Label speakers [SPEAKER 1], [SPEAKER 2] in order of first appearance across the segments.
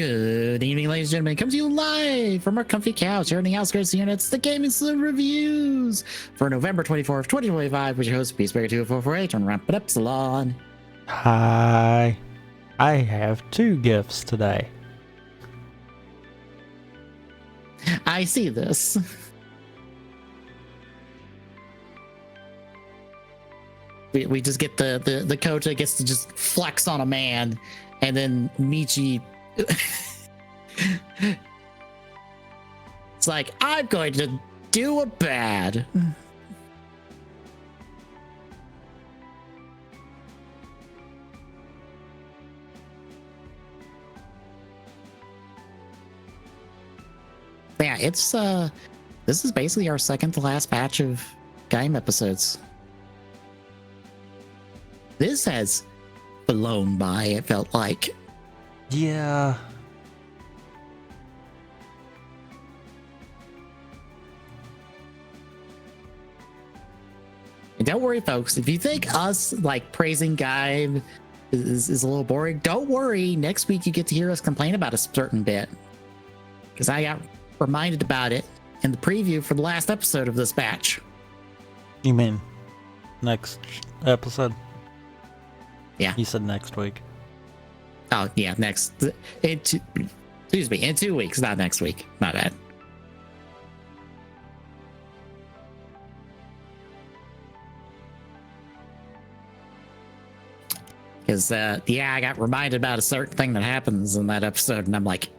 [SPEAKER 1] Good evening, ladies and gentlemen. Comes to you live from our comfy couch here in the outskirts units, the Gaming Saloon reviews for November 24th, 2025, with your host, Peaceberry2448, and Ramp It Up Salon.
[SPEAKER 2] Hi. I have two gifts today.
[SPEAKER 1] I see this. We just get the coach that gets to just flex on a man, and then Michi it's like, I'm going to do a bad. Yeah, it's this is basically our second to last batch of Gaim episodes. This has flown by, it felt like.
[SPEAKER 2] Yeah.
[SPEAKER 1] And don't worry, folks, if you think us like praising Gaim is a little boring, don't worry. Next week you get to hear us complain about a certain bit, because I got reminded about it in the preview for the last episode of this batch.
[SPEAKER 2] You mean next episode?
[SPEAKER 1] Yeah.
[SPEAKER 2] You said next week.
[SPEAKER 1] Oh, yeah, next. In 2 weeks, not next week. My bad. Because, yeah, I got reminded about a certain thing that happens in that episode, and I'm like,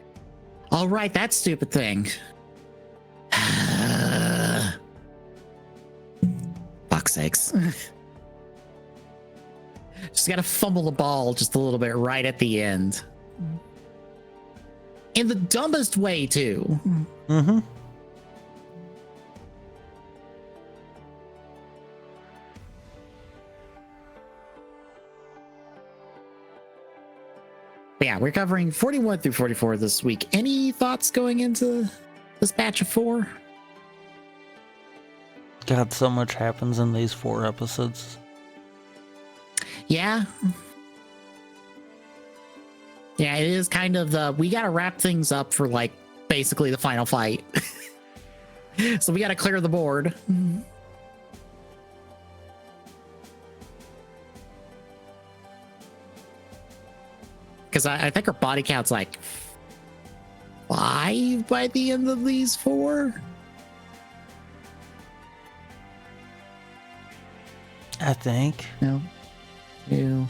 [SPEAKER 1] all right, that stupid thing. Fuck's sakes. Just gotta fumble the ball just a little bit right at the end. In the dumbest way, too.
[SPEAKER 2] Mm-hmm.
[SPEAKER 1] But yeah, we're covering 41 through 44 this week. Any thoughts going into this batch of 4?
[SPEAKER 2] God, so much happens in these 4 episodes.
[SPEAKER 1] Yeah. Yeah, it is kind of the, we gotta wrap things up for like basically the final fight. So we gotta clear the board. Because I think our body count's like 5 by the end of these 4.
[SPEAKER 2] I think.
[SPEAKER 1] No. 2,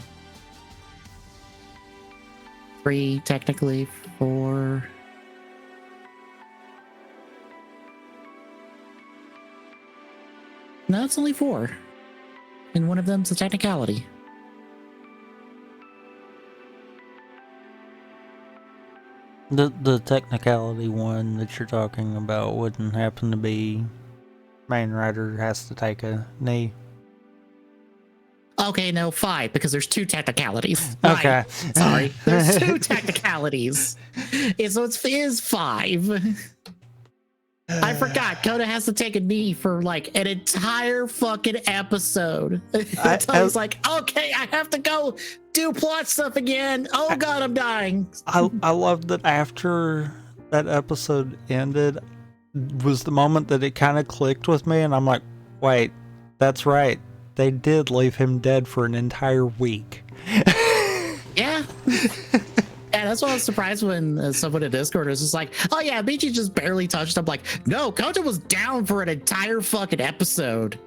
[SPEAKER 1] 3, technically 4. No, it's only 4. And one of them's a technicality.
[SPEAKER 2] The technicality one that you're talking about wouldn't happen to be main rider has to take a knee.
[SPEAKER 1] Okay, no, 5, because there's 2 technicalities.
[SPEAKER 2] Okay.
[SPEAKER 1] Right. Sorry. There's 2 technicalities. So it is 5. I forgot. Coda has to take a knee for like an entire fucking episode. Until he's like, okay, I have to go do plot stuff again. Oh god, I'm dying.
[SPEAKER 2] I love that after that episode ended was the moment that it kind of clicked with me, and I'm like, wait, that's right. They did leave him dead for an entire week.
[SPEAKER 1] Yeah. Yeah, that's why I was surprised when someone in Discord was just like, oh yeah, Michi just barely touched him. Like, no, Kota was down for an entire fucking episode.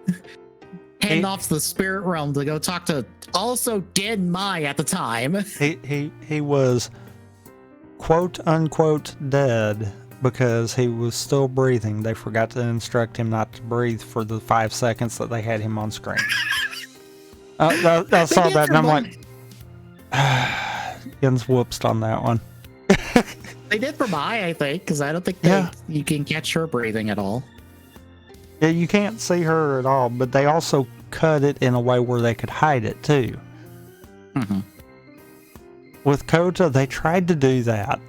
[SPEAKER 1] Heading off to the spirit realm to go talk to also dead Mai at the time.
[SPEAKER 2] He was quote unquote dead because he was still breathing. They forgot to instruct him not to breathe for the 5 seconds that they had him on screen. I saw that and I'm like, Jens whoopsed on that one.
[SPEAKER 1] They did for Mai, I think, because I don't think you can catch her breathing at all.
[SPEAKER 2] Yeah, you can't see her at all, but they also cut it in a way where they could hide it too.
[SPEAKER 1] Mm-hmm.
[SPEAKER 2] With Kota, they tried to do that.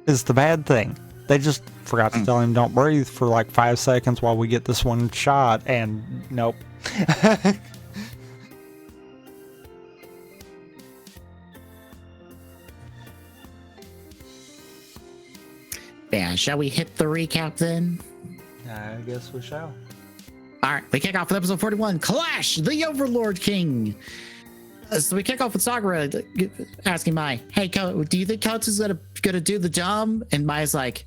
[SPEAKER 2] Is the bad thing. They just forgot to tell him don't breathe for like 5 seconds while we get this one shot, and nope.
[SPEAKER 1] Yeah, shall we hit the recap then?
[SPEAKER 2] I guess we shall.
[SPEAKER 1] All right, we kick off with episode 41, Clash, the Overlord King. So we kick off with Sakura asking Mai, "Hey, do you think Kota's gonna do the jump?" And Mai's like,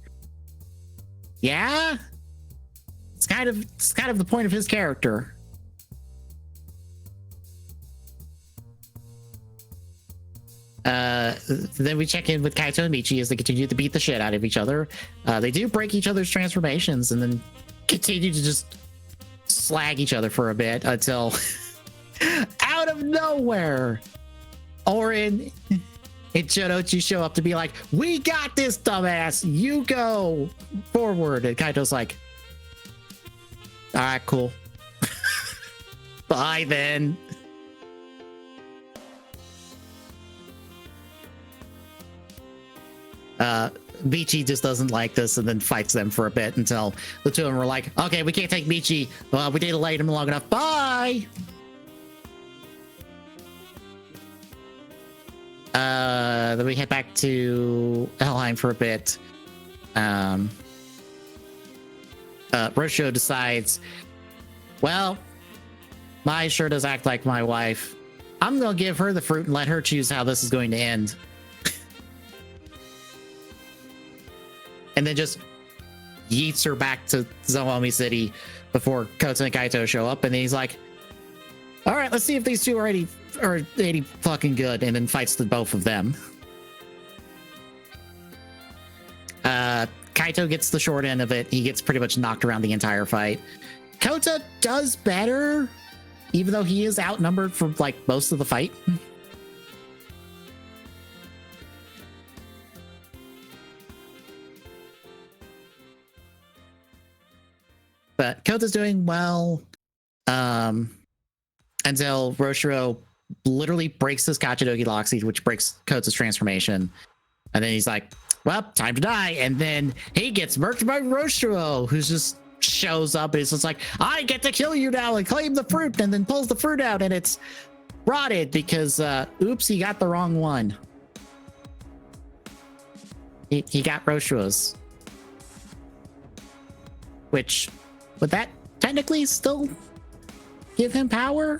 [SPEAKER 1] "Yeah." It's kind of the point of his character. Then we check in with Kaito and Michi as they continue to beat the shit out of each other. They do break each other's transformations and then continue to just slag each other for a bit until out of nowhere, Orin and Jonochi show up to be like, "We got this, dumbass. You go forward." And Kaito's like, "All right, cool. Bye then." Michi just doesn't like this and then fights them for a bit until the two of them were like, "Okay, we can't take Michi. We didn't let him long enough. Bye." Then we head back to Helheim for a bit. Roshio decides, well, Mai sure does act like my wife. I'm gonna give her the fruit and let her choose how this is going to end. And then just yeets her back to Zohomi City before Kota and Kaito show up. And then he's like, "All right, let's see if these two are any fucking good," and then fights the both of them. Kaito gets the short end of it. He gets pretty much knocked around the entire fight. Kota does better, even though he is outnumbered for like most of the fight. But Kota's doing well until Roshiro literally breaks his Kachidogi Lock Seed, which breaks Kota's transformation. And then he's like, "Well, time to die." And then he gets murked by Roshiro, who just shows up and it's just like, "I get to kill you now and claim the fruit," and then pulls the fruit out and it's rotted because, oops, he got the wrong one. He got Roshiro's. Which... would that technically still give him power?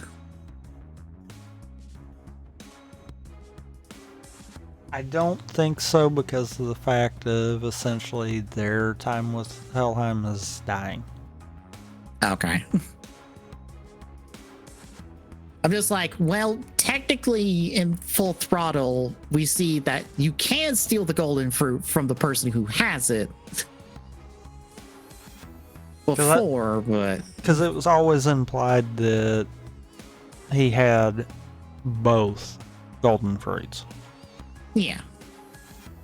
[SPEAKER 2] I don't think so, because of the fact of essentially their time with Helheim is dying.
[SPEAKER 1] Okay. I'm just like, well, technically in Full Throttle, we see that you can steal the golden fruit from the person who has it. Before, but
[SPEAKER 2] because it was always implied that he had both golden fruits.
[SPEAKER 1] Yeah.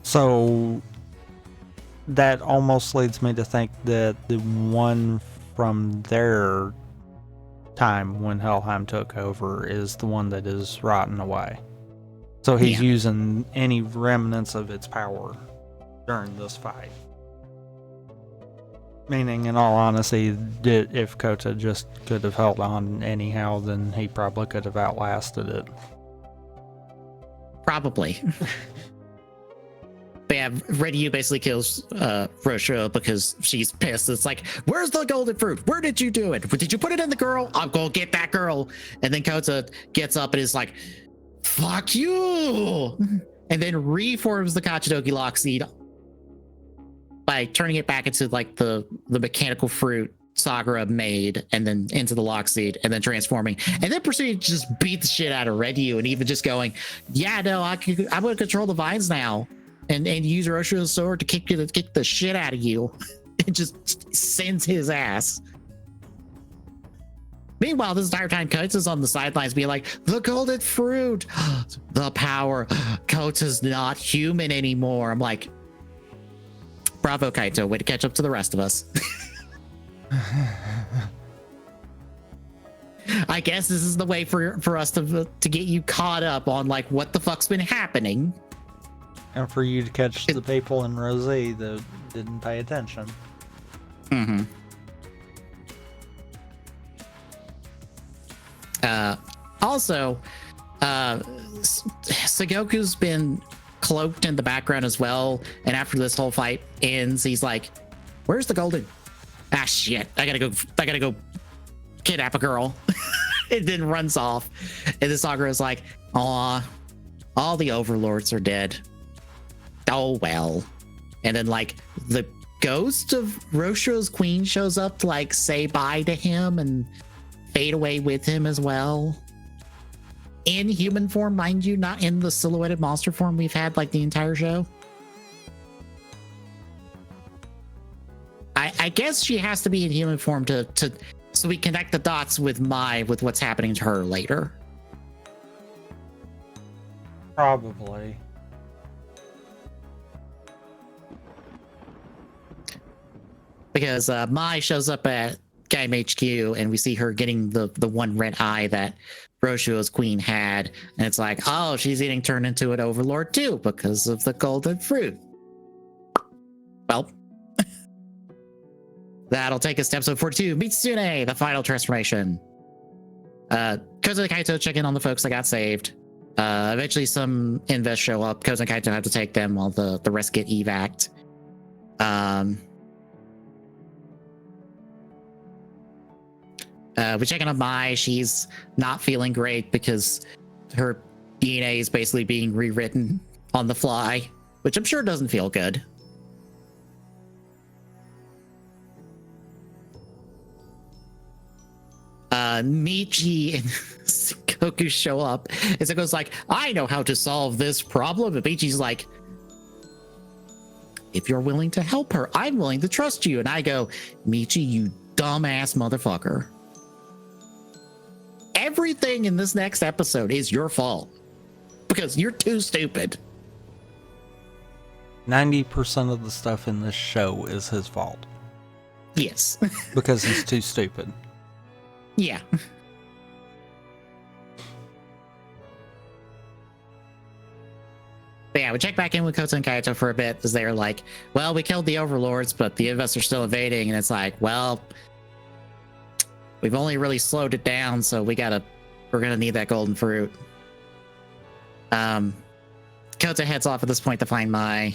[SPEAKER 2] So that almost leads me to think that the one from their time when Helheim took over is the one that is rotten away. So he's using any remnants of its power during this fight. Meaning, in all honesty, if Kota just could have held on anyhow, then he probably could have outlasted it.
[SPEAKER 1] Probably. But yeah, Ryu basically kills Roshiro because she's pissed. It's like, "Where's the golden fruit? Where did you do it? Did you put it in the girl? I'll go get that girl." And then Kota gets up and is like, "Fuck you!" And then reforms the Kachidogi Lock Seed by turning it back into like the mechanical fruit Sakura made, and then into the Lock Seed, and then transforming, and then proceeding to just beat the shit out of Ryu, and even just going, "Yeah, no, I'm gonna control the vines now, and use Roshiro's sword to kick the shit out of you." It just sends his ass. Meanwhile, this entire time, Kota's on the sidelines being like, "The golden fruit, the power, Kota's not human anymore." I'm like, bravo, Kaito, way to catch up to the rest of us. I guess this is the way for us to get you caught up on like what the fuck's been happening.
[SPEAKER 2] And for you to catch the people in Rosé that didn't pay attention.
[SPEAKER 1] Mm-hmm. Also, Sagoku's been cloaked in the background as well. And after this whole fight ends, he's like, "Where's the golden? Ah, shit! I gotta go kidnap a girl." It then runs off, and the Sakura is like, "Aw, all the overlords are dead. Oh well." And then like the ghost of Rosho's queen shows up to like say bye to him and fade away with him as well. In human form, mind you, not in the silhouetted monster form we've had like the entire show. I guess she has to be in human form to so we connect the dots with what's happening to her later.
[SPEAKER 2] Probably.
[SPEAKER 1] Because Mai shows up at Gaim HQ and we see her getting the one red eye that Rosho's queen had, and it's like, oh, she's getting turned into an overlord too because of the golden fruit. Well, that'll take us to episode 42, Mitsune, the final transformation. Koza and Kaito check in on the folks that got saved. Eventually some invest show up. Koza and Kaito have to take them while the rest get evac'd. We check in on Mai. She's not feeling great because her DNA is basically being rewritten on the fly, which I'm sure doesn't feel good. Michi and Goku show up. And Zuko's like, I know how to solve this problem. And Michi's like, if you're willing to help her, I'm willing to trust you. And I go, Michi, you dumbass motherfucker. Everything in this next episode is your fault because you're too stupid.
[SPEAKER 2] 90% of the stuff in this show is his fault.
[SPEAKER 1] Yes.
[SPEAKER 2] Because he's too stupid.
[SPEAKER 1] Yeah. But yeah, we check back in with Koto and Kaito for a bit as they're like, well, we killed the overlords, but the investors are still invading. And it's like, well, we've only really slowed it down, so we're gonna need that golden fruit. Koto heads off at this point to find Mai.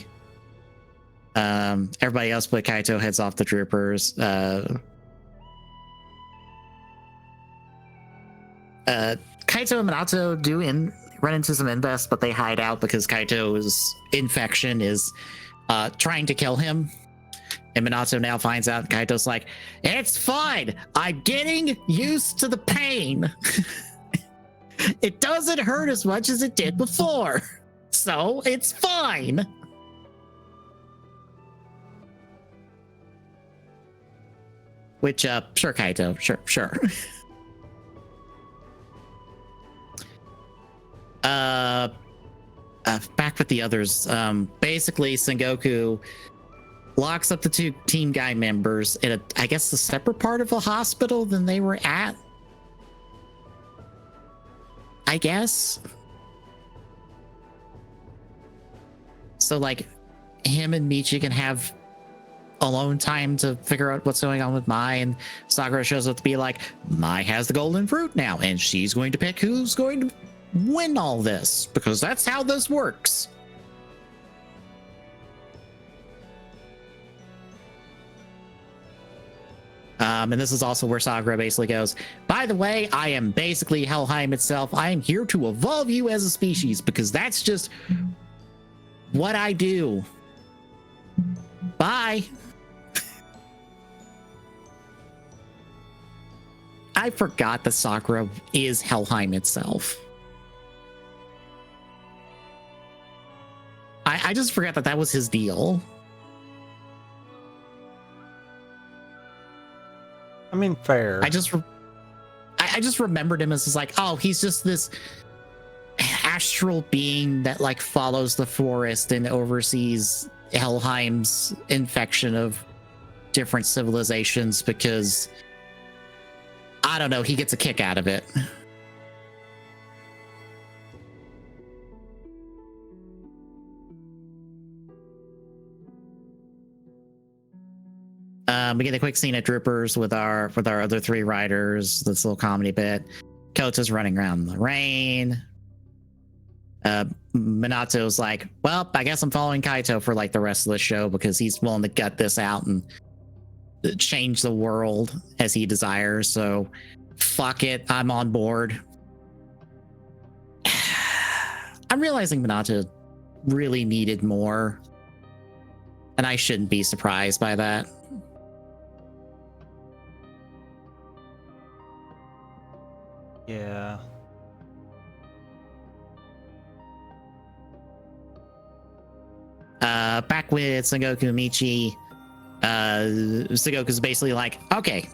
[SPEAKER 1] Everybody else but Kaito heads off the troopers. Kaito and Minato do run into some invest, but they hide out because Kaito's infection is trying to kill him. And Minato now finds out, Kaito's like, it's fine. I'm getting used to the pain. It doesn't hurt as much as it did before. So it's fine. Which, sure, Kaito. Sure. Back with the others. Basically, Sengoku locks up the two Team Gaim members in I guess, a separate part of a hospital than they were at. I guess. So, like, him and Michi can have alone time to figure out what's going on with Mai, and Sakura shows up to be like, Mai has the golden fruit now, and she's going to pick who's going to win all this, because that's how this works. And this is also where Sakura basically goes, by the way, I am basically Helheim itself. I am here to evolve you as a species because that's just what I do. Bye. I forgot that Sakura is Helheim itself. I just forgot that was his deal.
[SPEAKER 2] I mean, fair.
[SPEAKER 1] I just remembered him as just like, oh, he's just this astral being that like follows the forest and oversees Helheim's infection of different civilizations because, I don't know, he gets a kick out of it. We get a quick scene at Droopers with our other three riders. This little comedy bit. Kota's running around in the rain. Minato's like, well, I guess I'm following Kaito for like the rest of the show because he's willing to gut this out and change the world as he desires. So fuck it, I'm on board. I'm realizing Minato really needed more, and I shouldn't be surprised by that.
[SPEAKER 2] Yeah.
[SPEAKER 1] Back with Sengoku and Michi, Sengoku's basically like, okay,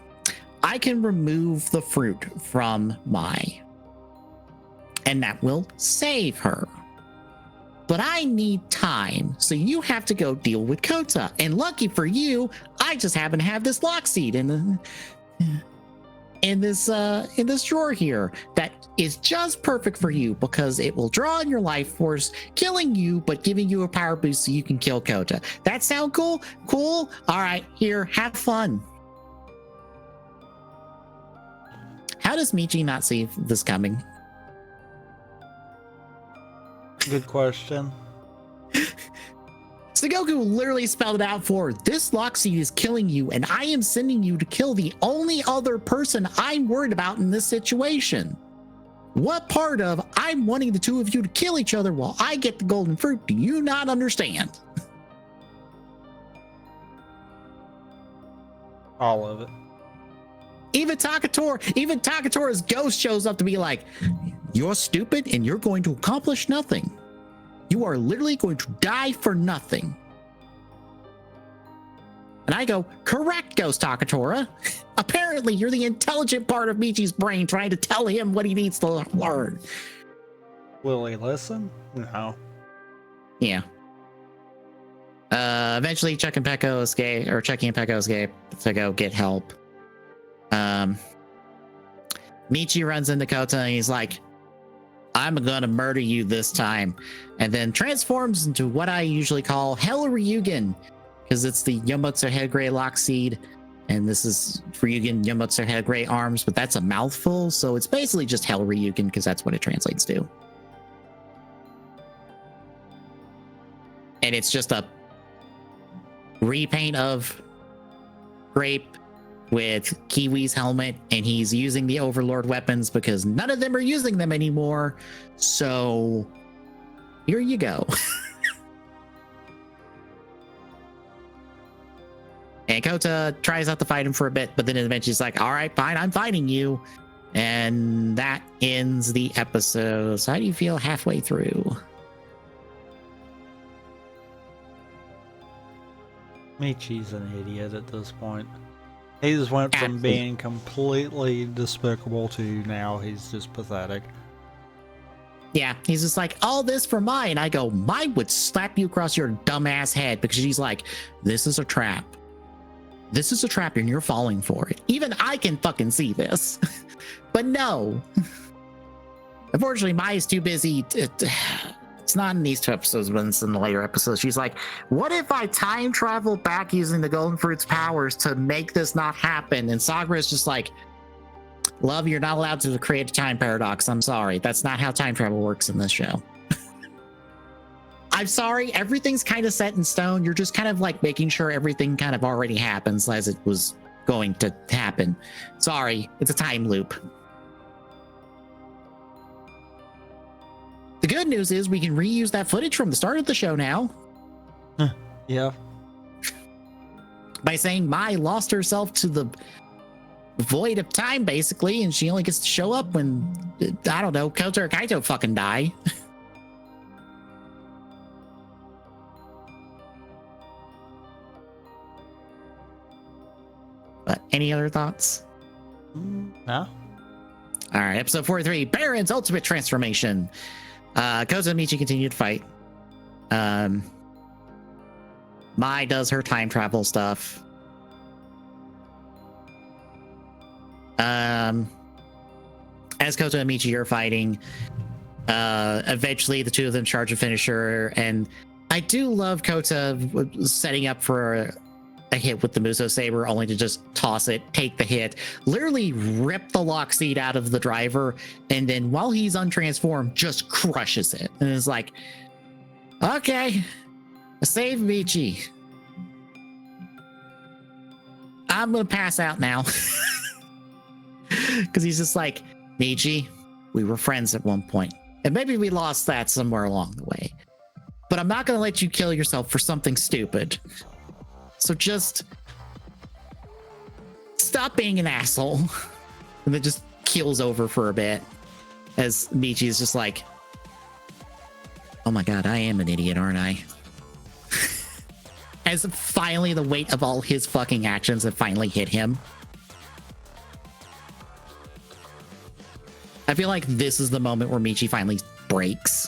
[SPEAKER 1] I can remove the fruit from Mai, and that will save her. But I need time, so you have to go deal with Kota. And lucky for you, I just happen to have this lock seed in this drawer here that is just perfect for you because it will draw on your life force, killing you but giving you a power boost so you can kill Kota. That sound cool? Cool. All right, here, have fun. How does Michi not see this coming?
[SPEAKER 2] Good question.
[SPEAKER 1] Sengoku literally spelled it out for, this lock seed is killing you, and I am sending you to kill the only other person I'm worried about in this situation. What part of I'm wanting the two of you to kill each other while I get the golden fruit do you not understand?
[SPEAKER 2] All of it.
[SPEAKER 1] Even Takatora's ghost shows up to be like, you're stupid and you're going to accomplish nothing. You are literally going to die for nothing. And I go, correct, Ghost Takatora. Apparently, you're the intelligent part of Michi's brain trying to tell him what he needs to learn.
[SPEAKER 2] Will he listen? No.
[SPEAKER 1] Yeah. Eventually, Chucky and Pecco escape to go get help. Michi runs into Kota and he's like, I'm gonna murder you this time, and then transforms into what I usually call Hell Ryugen, because it's the Yomotsu Head Gray Lock Seed, and this is Ryugen Yomotsu Head Gray Arms, but that's a mouthful, so it's basically just Hell Ryugen because that's what it translates to. And it's just a repaint of Grape with Kiwi's helmet, and he's using the Overlord weapons because none of them are using them anymore. So here you go. And Kota tries not to fight him for a bit, but then eventually he's like, all right, fine, I'm fighting you. And that ends the episode. So how do you feel halfway through?
[SPEAKER 2] Michi's an idiot at this point. He just went from being completely despicable to now he's just pathetic.
[SPEAKER 1] Yeah, he's just like, all this for Mai. And I go, Mai would slap you across your dumbass head because she's like, this is a trap. This is a trap and you're falling for it. Even I can fucking see this. But no. Unfortunately, Mai is too busy. It's not in these two episodes, but it's in the later episodes. She's like, what if I time travel back using the Golden Fruit's powers to make this not happen? And Sakura is just like, love, you're not allowed to create a time paradox. I'm sorry. That's not how time travel works in this show. I'm sorry. Everything's kind of set in stone. You're just kind of like making sure everything kind of already happens as it was going to happen. Sorry. It's a time loop. The good news is we can reuse that footage from the start of the show now.
[SPEAKER 2] Yeah.
[SPEAKER 1] By saying Mai lost herself to the void of time, basically, and she only gets to show up when, I don't know, Kota or Kaito fucking die. But any other thoughts?
[SPEAKER 2] No.
[SPEAKER 1] All right, episode 43, Baron's Ultimate Transformation. Kota and Michi continue to fight. Mai does her time travel stuff. As Kota and Michi are fighting, eventually the two of them charge a finisher, and I do love Kota setting up for a hit with the Muso Saber, only to just toss it, take the hit, literally rip the lock seat out of the driver, and then while he's untransformed, just crushes it. And it's like, okay, save Michi. I'm gonna pass out now. Because he's just like, Michi, we were friends at one point, and maybe we lost that somewhere along the way. But I'm not gonna let you kill yourself for something stupid. So just stop being an asshole. And then just keels over for a bit as Michi is just like, oh my god, I am an idiot, aren't I? As finally the weight of all his fucking actions have finally hit him. I feel like this is the moment where Michi finally breaks.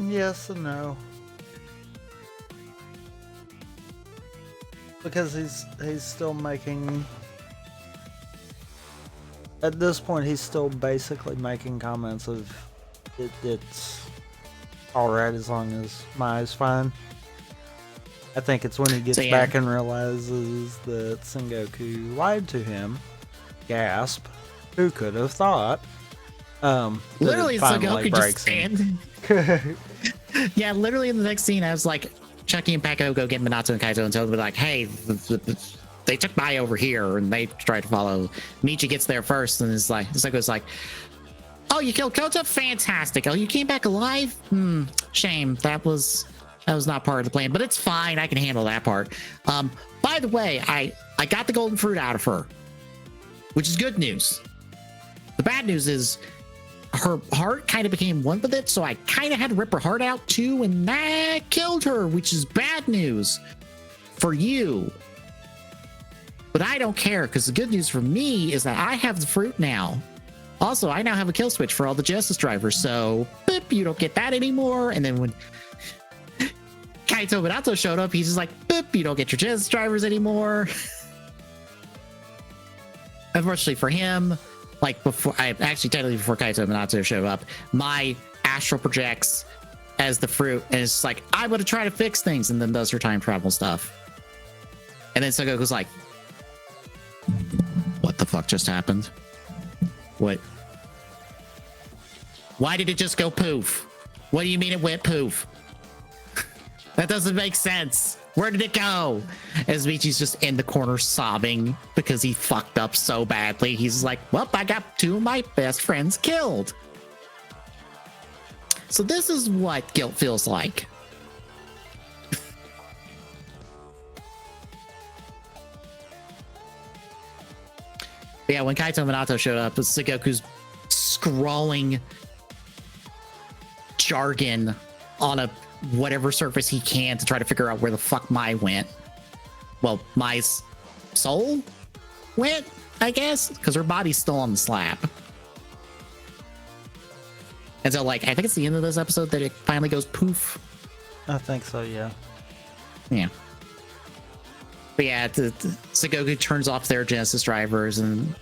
[SPEAKER 2] Yes and no. Because he's still making... At this point, he's still basically making comments of it's alright as long as Mai's fine. I think it's when he gets back and realizes that Sengoku lied to him. Gasp. Who could have thought?
[SPEAKER 1] Literally, Sengoku just stand. Yeah, literally in the next scene, I was like, Chucky and Peko go get Minato and Kaito and tell them, like, hey, they took Mai over here and they tried to follow. Michi gets there first and is like, Sengoku's like, oh, you killed Kota? Fantastic. Oh, you came back alive? Shame. That was not part of the plan, but it's fine. I can handle that part. By the way, I got the golden fruit out of her, which is good news. The bad news is her heart kind of became one with it, so I kind of had to rip her heart out too, and that killed her, which is bad news for you. But I don't care, because the good news for me is that I have the fruit now. Also, I now have a kill switch for all the Justice drivers, so boop, you don't get that anymore. And then when Kaito Minato showed up, he's just like, boop, you don't get your Justice drivers anymore. Unfortunately for him, like technically before Kaito Minato showed up, my astral projects as the fruit, and it's like, I'm gonna try to fix things, and then does her time travel stuff. And then Sengoku's like, what the fuck just happened? What? Why did it just go poof? What do you mean it went poof? That doesn't make sense. Where did it go? As Michi's just in the corner sobbing because he fucked up so badly. He's like, well, I got two of my best friends killed. So this is what guilt feels like. Yeah, when Kaito Minato showed up, Sengoku's scrawling jargon on a whatever surface he can to try to figure out where the fuck Mai went. Well, Mai's soul went, I guess, because her body's still on the slab. And so, like, I think it's the end of this episode that it finally goes poof.
[SPEAKER 2] I think so, yeah.
[SPEAKER 1] Yeah. But yeah, Sengoku turns off their Genesis drivers, and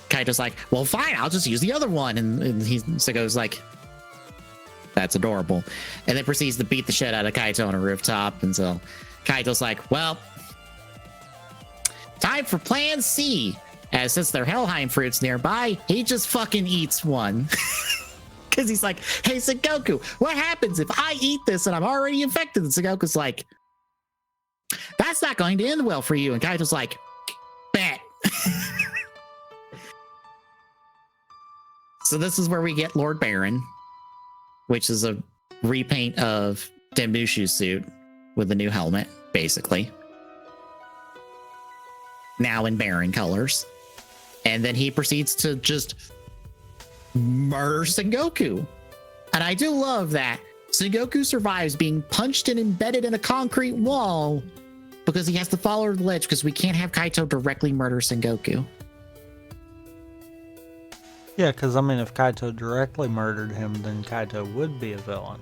[SPEAKER 1] Kaito's like, well, fine, I'll just use the other one. And Sengoku's like, that's adorable. And then proceeds to beat the shit out of Kaito on a rooftop. And so Kaito's like, well, time for plan C. As since there are Helheim fruits nearby, he just fucking eats one. Because he's like, hey, Sengoku, what happens if I eat this and I'm already infected? And Sengoku's like, that's not going to end well for you. And Kaito's like, bet. So this is where we get Lord Baron, which is a repaint of Denmushu's suit with a new helmet, basically. Now in Baron colors. And then he proceeds to just murder Sengoku. And I do love that Sengoku survives being punched and embedded in a concrete wall because he has to follow the ledge because we can't have Kaito directly murder Sengoku.
[SPEAKER 2] Yeah, because, I mean, if Kaito directly murdered him, then Kaito would be a villain.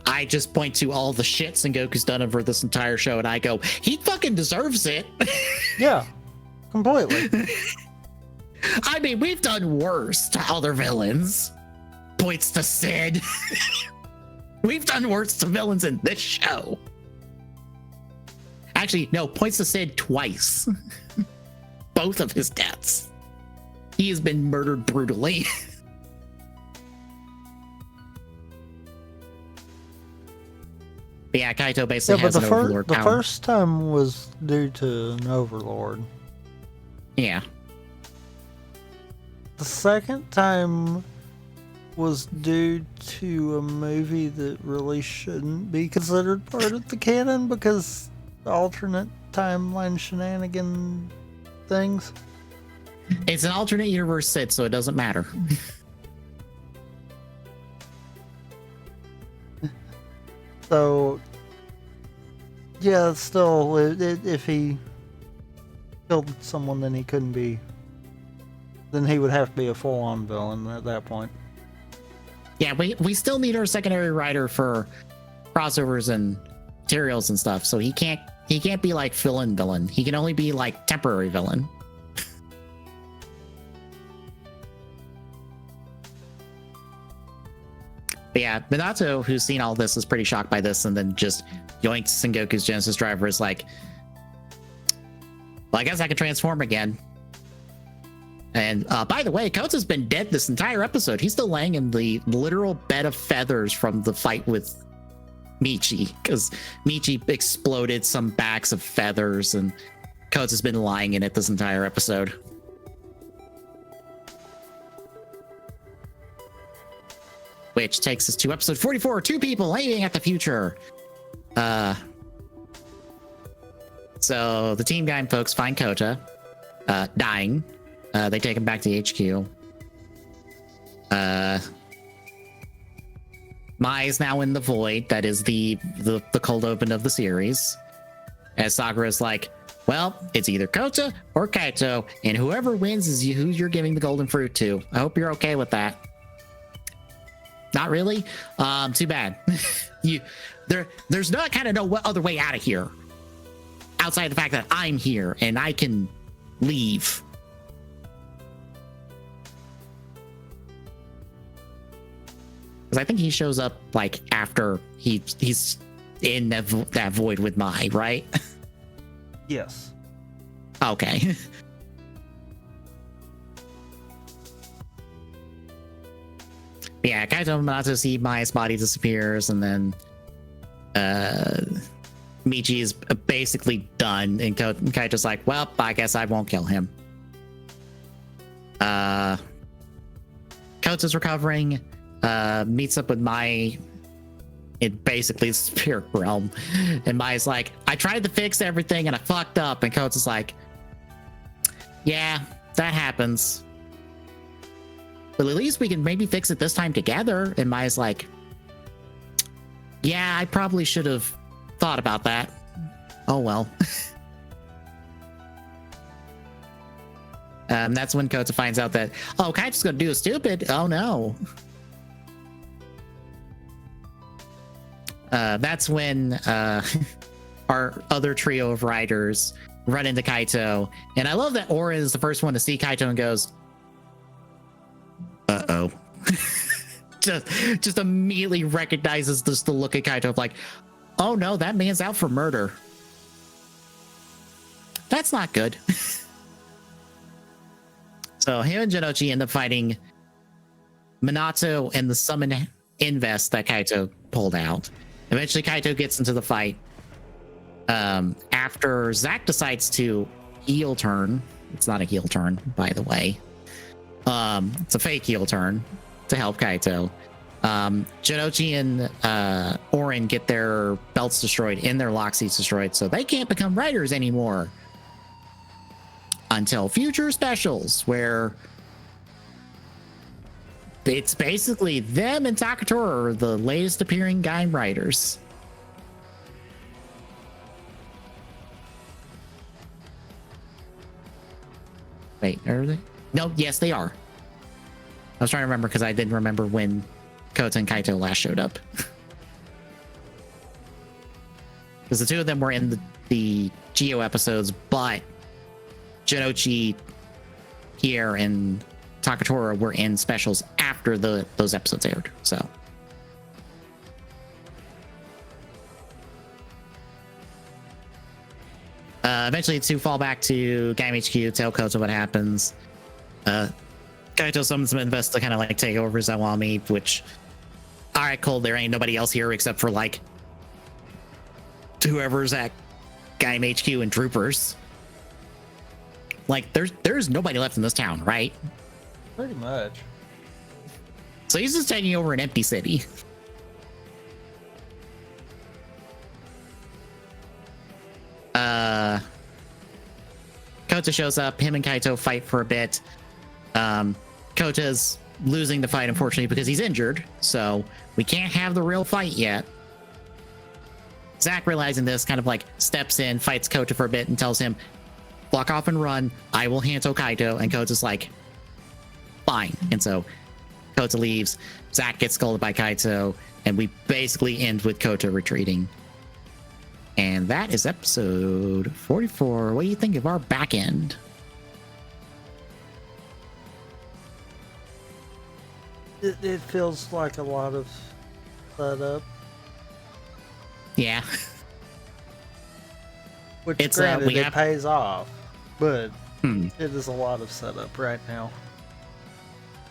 [SPEAKER 1] I just point to all the shit Sengoku's done over this entire show, and I go, he fucking deserves it.
[SPEAKER 2] Yeah, completely.
[SPEAKER 1] I mean, we've done worse to other villains. Points to Sid. We've done worse to villains in this show. Actually, no, points to Sid twice. Both of his deaths. He has been murdered brutally. But yeah, Kaito basically has an overlord power.
[SPEAKER 2] The first time was due to an overlord.
[SPEAKER 1] Yeah.
[SPEAKER 2] The second time was due to a movie that really shouldn't be considered part of the canon because alternate timeline shenanigan things.
[SPEAKER 1] It's an alternate universe Sid, so it doesn't matter.
[SPEAKER 2] So, yeah, still, if he killed someone, then he couldn't be. Then he would have to be a full-on villain at that point.
[SPEAKER 1] Yeah, we still need our secondary writer for crossovers and materials and stuff. So he can't be like fill-in villain. He can only be like temporary villain. But yeah, Minato, who's seen all this, is pretty shocked by this, and then just yoinks Sengoku's Genesis driver is like, well, I guess I can transform again. And by the way, Kota's been dead this entire episode. He's still laying in the literal bed of feathers from the fight with Michi, because Michi exploded some bags of feathers, and Kota's been lying in it this entire episode. Which takes us to episode 44, Two People Aiming at the Future. So the Team Gaim folks find Kota dying. They take him back to the HQ. Mai is now in the void. That is the cold open of the series. As Sakura's like, well, it's either Kota or Kaito, and whoever wins is who you're giving the golden fruit to. I hope you're okay with that. Not really? Too bad. There's not kind of no other way out of here. Outside the fact that I'm here and I can leave. Because I think he shows up like after he's in that void with Mai, right?
[SPEAKER 2] Yes.
[SPEAKER 1] Okay. Yeah, Kaito and Minato see Mai's body disappears, and then Michi is basically done, and Kaito's like, well, I guess I won't kill him. Kota's recovering, meets up with Mai in basically the spirit realm, and Mai's like, I tried to fix everything and I fucked up, and Kota's like, yeah, that happens. But at least we can maybe fix it this time together. And Mai's like, yeah, I probably should have thought about that. Oh, well. That's when Kota finds out that, oh, Kaito's going to do a stupid. Oh, no. That's when our other trio of riders run into Kaito. And I love that Orin is the first one to see Kaito and goes, uh-oh. just immediately recognizes just the look at Kaito of like, oh no, that man's out for murder. That's not good. So him and Jinochi end up fighting Minato and the summon invest that Kaito pulled out. Eventually Kaito gets into the fight. After Zack decides to heel turn. It's not a heel turn, by the way. It's a fake heel turn to help Kaito. Jinochi and Orin get their belts destroyed and their lock seats destroyed, so they can't become writers anymore until future specials, where it's basically them and Takatora are the latest appearing Gaim writers. Wait, are they? No, yes, they are. I was trying to remember because I didn't remember when Kota and Kaito last showed up. Because the two of them were in the Geo episodes, but Jinochi Pierre and Takatora were in specials after those episodes aired. So eventually to fall back to Gaim HQ, tell Koto what happens. Kaito summons some invest to kind of like take over Zawami, which, all right, cool. There ain't nobody else here except for like whoever's at Gaim HQ and troopers. Like there's nobody left in this town, right?
[SPEAKER 2] Pretty much.
[SPEAKER 1] So he's just taking over an empty city. Kota shows up. Him and Kaito fight for a bit. Kota's losing the fight, unfortunately, because he's injured. So we can't have the real fight yet. Zack, realizing this, kind of like steps in, fights Kota for a bit, and tells him, "Block off and run. I will handle Kaito." And Kota's like, "Fine." And so Kota leaves. Zack gets scolded by Kaito, and we basically end with Kota retreating. And that is episode 44. What do you think of our back end?
[SPEAKER 2] It feels like a lot of setup.
[SPEAKER 1] Yeah.
[SPEAKER 2] Which,
[SPEAKER 1] It's,
[SPEAKER 2] granted,
[SPEAKER 1] we
[SPEAKER 2] it
[SPEAKER 1] have-
[SPEAKER 2] pays off, but
[SPEAKER 1] Hmm.
[SPEAKER 2] it is a lot of setup right now.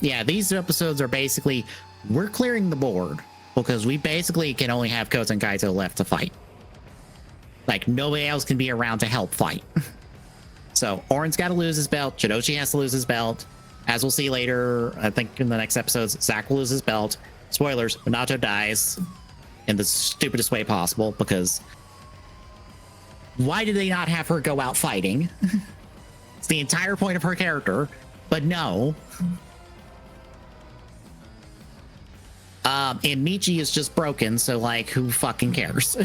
[SPEAKER 1] Yeah, these episodes are basically, we're clearing the board because we basically can only have Kota and Kaito left to fight. Like, nobody else can be around to help fight. So, Oren's got to lose his belt. Shidoshi has to lose his belt. As we'll see later, I think in the next episodes, Zack will lose his belt. Spoilers, Minato dies in the stupidest way possible because why did they not have her go out fighting? It's the entire point of her character, but no. And Michi is just broken, so like, who fucking cares?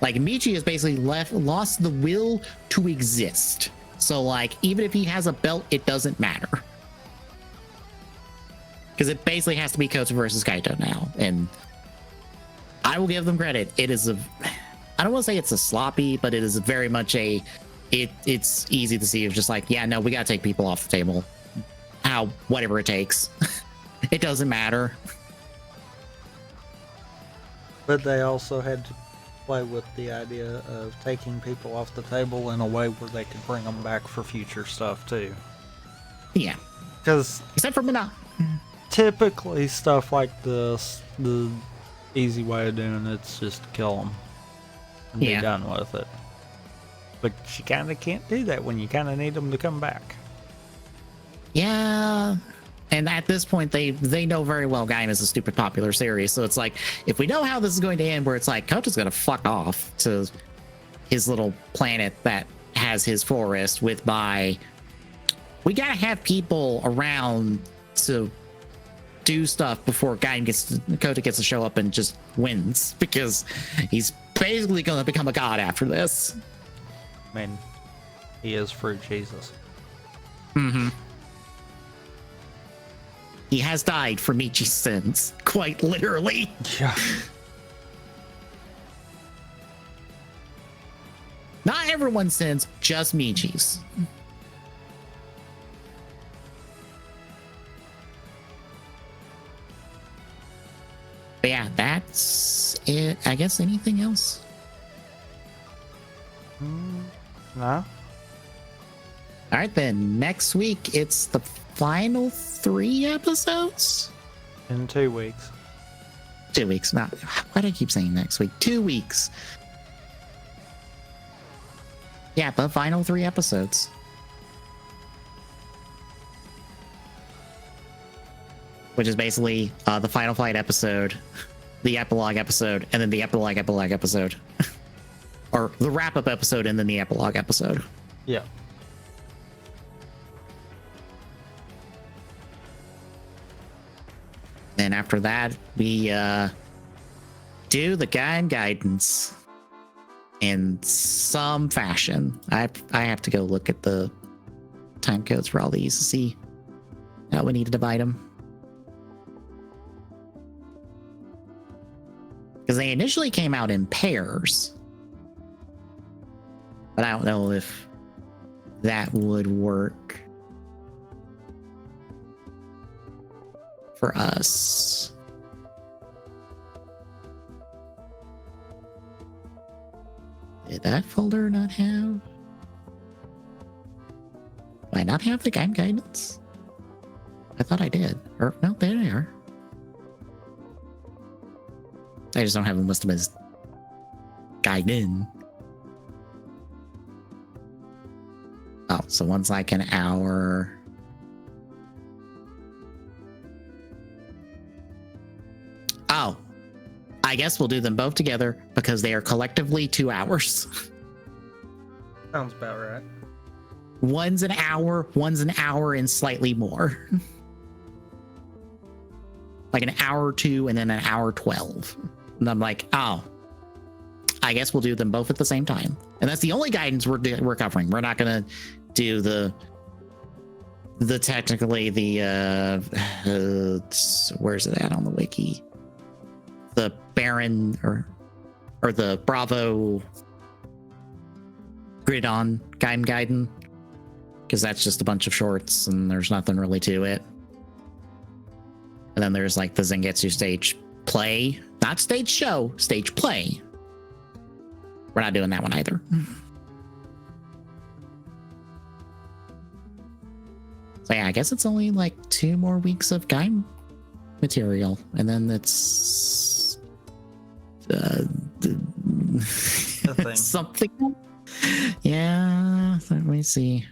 [SPEAKER 1] Like, Michi has basically lost the will to exist. So like, even if he has a belt, it doesn't matter. Because it basically has to be Kota versus Kaito now. And I will give them credit. It is a, I don't want to say it's a sloppy, but it is very much a, it's easy to see. It's just like, yeah, no, we got to take people off the table. Whatever it takes. It doesn't matter.
[SPEAKER 2] But they also had to play with the idea of taking people off the table in a way where they could bring them back for future stuff too.
[SPEAKER 1] Yeah.
[SPEAKER 2] Because
[SPEAKER 1] Except for Mina.
[SPEAKER 2] typically stuff like this, the easy way of doing it's just kill them and be done with it. But you kind of can't do that when you kind of need them to come back.
[SPEAKER 1] Yeah. And at this point, they know very well Gaim is a stupid popular series. So it's like, if we know how this is going to end, where it's like Kota's going to fuck off to his little planet that has his forest with Bai, we got to have people around to do stuff before Kota gets to show up and just wins, because he's basically going to become a god after this.
[SPEAKER 2] I mean, he is fruit Jesus.
[SPEAKER 1] Mm-hmm. He has died for Michi's sins, quite literally.
[SPEAKER 2] Yeah.
[SPEAKER 1] Not everyone's sins, just Michi's. But yeah, that's it. I guess anything else?
[SPEAKER 2] No?
[SPEAKER 1] All right, then. Next week, it's the final 3 episodes?
[SPEAKER 2] In 2 weeks.
[SPEAKER 1] 2 weeks. Not. Why do I keep saying next week? 2 weeks. Yeah, the final 3 episodes. Which is basically the final flight episode, the epilogue episode, and then the epilogue episode. Or the wrap-up episode and then the epilogue episode.
[SPEAKER 2] Yeah.
[SPEAKER 1] And after that, we do the Gaim guidance in some fashion. I have to go look at the time codes for all these to see how we need to divide them. Because they initially came out in pairs. But I don't know if that would work for us. Did that folder not have? Do I not have the Gaim guidance? I thought I did. Or no, there they are. I just don't have them listed as Gaiden. Oh, so one's like an hour. Oh, I guess we'll do them both together because they are collectively 2 hours.
[SPEAKER 2] Sounds about right.
[SPEAKER 1] One's an hour and slightly more. Like an hour 2 and then an hour 12. And I'm like, oh, I guess we'll do them both at the same time. And that's the only guidance we're covering. We're not going to do the technically the where's it at on the wiki? The Baron or the Bravo grid on Gaim Gaiden, because that's just a bunch of shorts and there's nothing really to it. And then there's like the Zangetsu stage play, not stage show, stage play. We're not doing that one either. So yeah, I guess it's only like 2 more weeks of Gaim material, and then it's something. Yeah, let me see.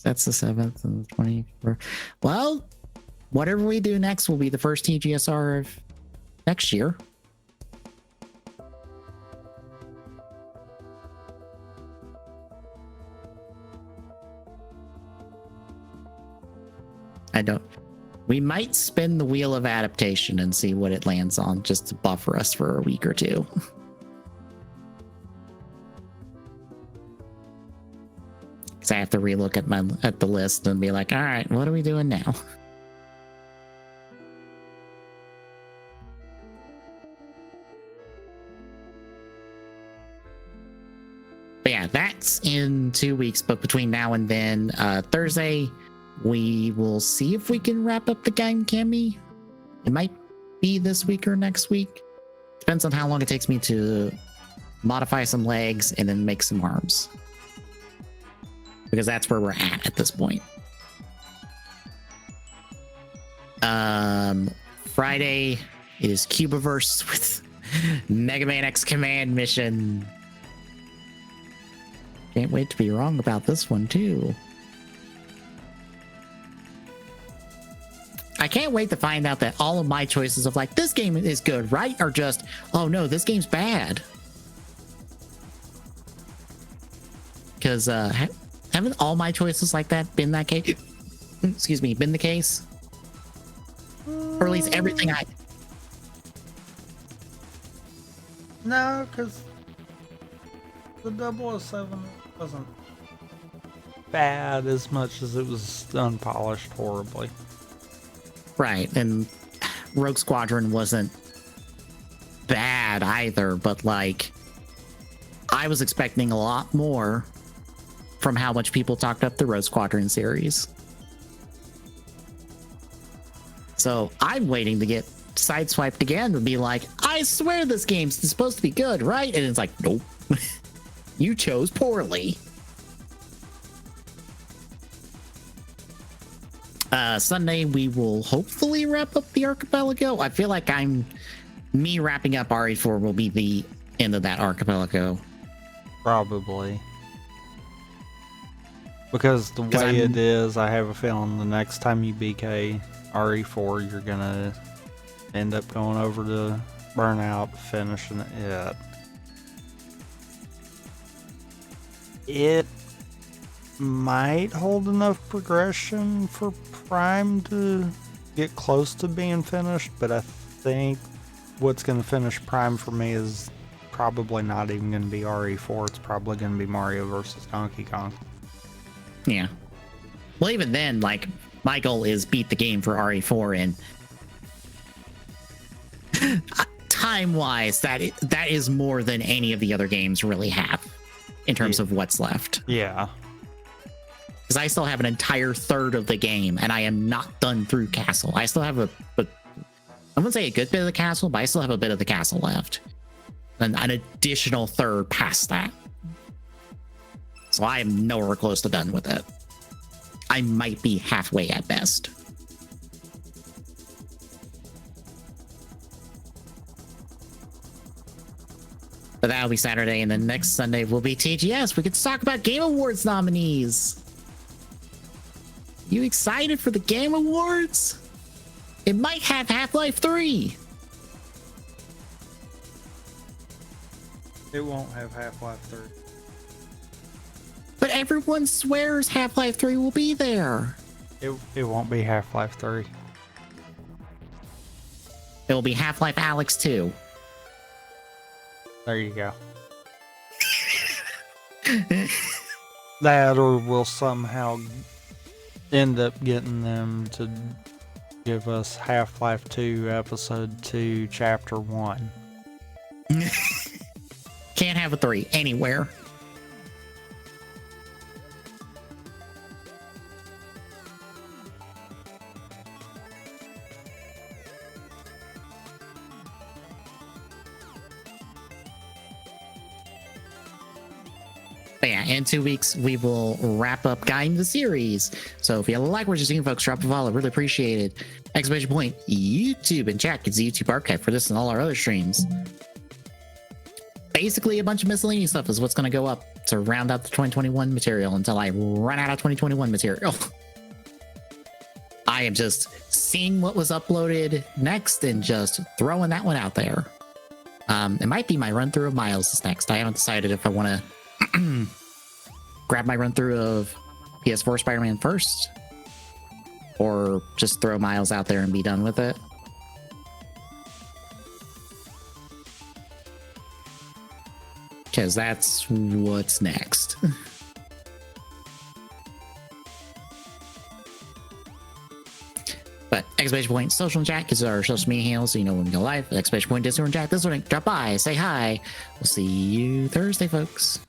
[SPEAKER 1] That's the 7th and the 24th. Well, whatever we do next will be the first TGSR of next year. We might spin the wheel of adaptation and see what it lands on, just to buffer us for a week or two. Because I have to relook at the list and be like, all right, what are we doing now? But yeah, that's in 2 weeks. But between now and then, Thursday, we will see if we can wrap up the Gaim Kami. It might be this week or next week. Depends on how long it takes me to modify some legs and then make some arms. Because that's where we're at this point. Friday is Cubiverse with Mega Man X Command mission. Can't wait to be wrong about this one too. I can't wait to find out that all of my choices of like, this game is good, right? Are just, oh no, this game's bad. Because haven't all my choices like that been that case? Excuse me, been the case? Or at least everything I...
[SPEAKER 2] No, because the 007 wasn't bad as much as it was unpolished horribly.
[SPEAKER 1] Right, and Rogue Squadron wasn't bad either, but like, I was expecting a lot more from how much people talked up the Rogue Squadron series. So I'm waiting to get sideswiped again to be like, I swear this game's supposed to be good, right? And it's like, nope. You chose poorly. Sunday, we will hopefully wrap up the archipelago. I feel like me wrapping up RE4 will be the end of that archipelago.
[SPEAKER 2] Probably. Because the way it is, I have a feeling the next time you BK RE4, you're gonna end up going over to Burnout, finishing it. It might hold enough progression for Prime to get close to being finished, but I think what's going to finish Prime for me is probably not even going to be RE4. It's probably going to be Mario vs. Donkey Kong.
[SPEAKER 1] Yeah. Well, even then, like, my goal is beat the game for RE4, and time-wise, that is more than any of the other games really have in terms of what's left.
[SPEAKER 2] Yeah.
[SPEAKER 1] Because I still have an entire third of the game, and I am not done through castle. I still have I wouldn't say a good bit of the castle, but I still have a bit of the castle left. And an additional third past that. So I am nowhere close to done with it. I might be halfway at best. But that'll be Saturday, and then next Sunday will be TGS. We get to talk about Game Awards nominees. You excited for the Game Awards? It might have Half-Life 3.
[SPEAKER 2] It won't have Half-Life 3.
[SPEAKER 1] But everyone swears Half-Life 3 will be there.
[SPEAKER 2] It won't be Half-Life 3.
[SPEAKER 1] It will be Half-Life Alyx 2.
[SPEAKER 2] There you go. That, or we'll somehow end up getting them to give us Half-Life 2 Episode 2 Chapter 1.
[SPEAKER 1] Can't have a 3 anywhere. But yeah, in 2 weeks, we will wrap up Gaim the series. So if you like what you're seeing, folks, drop a follow. Really appreciate it. Exclamation point, YouTube, and chat gets the YouTube archive for this and all our other streams. Basically, a bunch of miscellaneous stuff is what's going to go up to round out the 2021 material until I run out of 2021 material. I am just seeing what was uploaded next and just throwing that one out there. It might be my run through of Miles is next. I haven't decided if I want to grab my run through of PS4 Spider-Man first, or just throw Miles out there and be done with it. Because that's what's next. But exclamation point social and chat is our social media handles, so you know when we go live. Exclamation point Discord and chat. This one, drop by, say hi. We'll see you Thursday, folks.